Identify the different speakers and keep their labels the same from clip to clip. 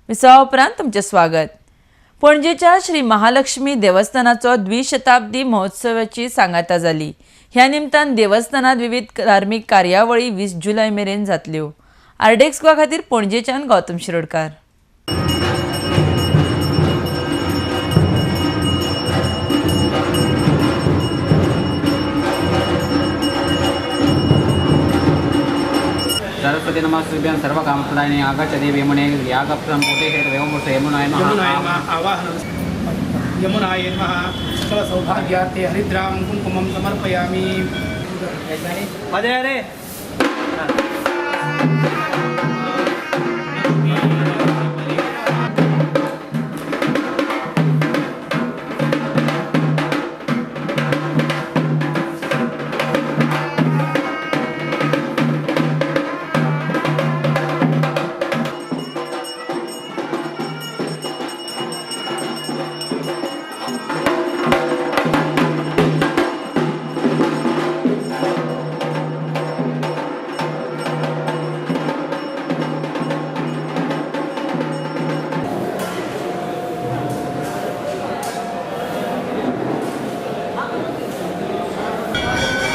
Speaker 1: विसावा उपरांत तुमचे स्वागत। पणजेच्या श्री महालक्ष्मी देवस्थानाचो द्विशताब्दी महोत्सवाची सांगाता जाली। ह्या निमतान देवस्थानात विविध धार्मिक कार्यावळी 20 जुलय मेरेन जातल्यो। आरडेक्स गोवा खातीर पणजेच्यान गौतम शिरोडकार।
Speaker 2: सरस्वती नमस्ते सर्व कामप्रदायिनी आगच्छति वेमुने यागप्रं कोटेशेत वेवमुष यमुनाय नमः
Speaker 3: आवाहनं यमुनाय नमः सकल सौभाग्यार्थे हरिद्रां कुंकुमं समर्पयामि।
Speaker 2: अरे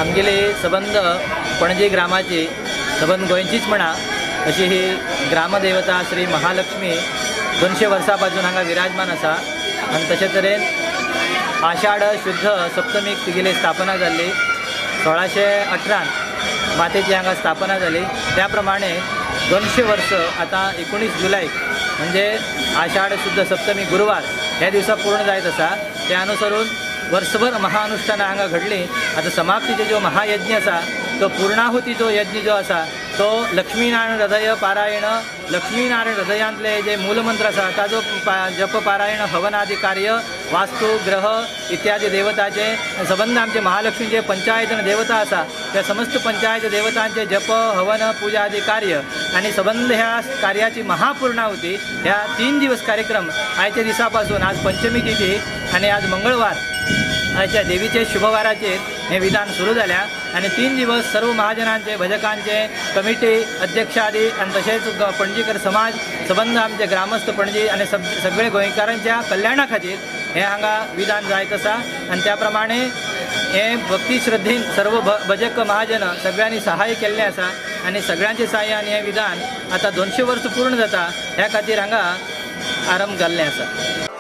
Speaker 2: आमगेले संबंध पणजी ग्रामाची संबंध गोंयचीच म्हणा अशी ही ग्रामदेवता श्री महालक्ष्मी 200 वर्सां पासून हांगा विराजमान आसा आनी तशे तरेन आषाढ शुद्ध सप्तमीक तिगेली स्थापना जाल्ली। 1618 मातेची हांगा स्थापना जाली। त्या प्रमाणे 200 वर्स आता 19 जुलैक म्हणजे आषाढ शुद्ध सप्तमी गुरुवार ह्या दिवसा पूर्ण जायत आसा। त्या अनुसरून वर्षभर महाअनुष्ठानां हांगा घडली। आता समाप्तीचे जो महायज्ञ आसा तो पूर्णाहुती जो यज्ञ जो आसा तो लक्ष्मीनारायण हृदय पारायण लक्ष्मीनारायण हृदयांतले जे मूलमंत्र आसा ताजो जप पारायण हवन आदी कार्य वास्तू ग्रह इत्यादी देवताचे संबंध आमचे महालक्ष्मीचे पंचायत देवता आसा त्या समस्त पंचायत देवतांचे जप हवन पूजा आदी कार्य आणि संबंध ह्या कार्याची महापूर्णाहुती ह्या 3 दिवस कार्यक्रम आयच्या दिसापासून आज पंचमी तिथी आणि आज मंगळवार आयच्या देवीचे शुभवाराचेर हे विधान सुरू झाल्या आणि 3 दिवस सर्व महाजनांचे भजकांचे कमिटी अध्यक्ष आदी आणि तसेच पणजीकर समाज संबंध आमचे ग्रामस्थ पणजी आणि सगळे गोंयकारांच्या कल्याणा खातीर हे हांगा विधान जायत आसा आणि त्या प्रमाणे हे भक्ती श्रद्धेन सर्व भजक महाजन सगळ्यांनी सहाय्य केल्लें आसा आणि सगळ्यांचे सहाय्यान हे विधान आता 200 वर्स पूर्ण जाता ह्या खातीर हांगा आरंभ जाल्लें आसा।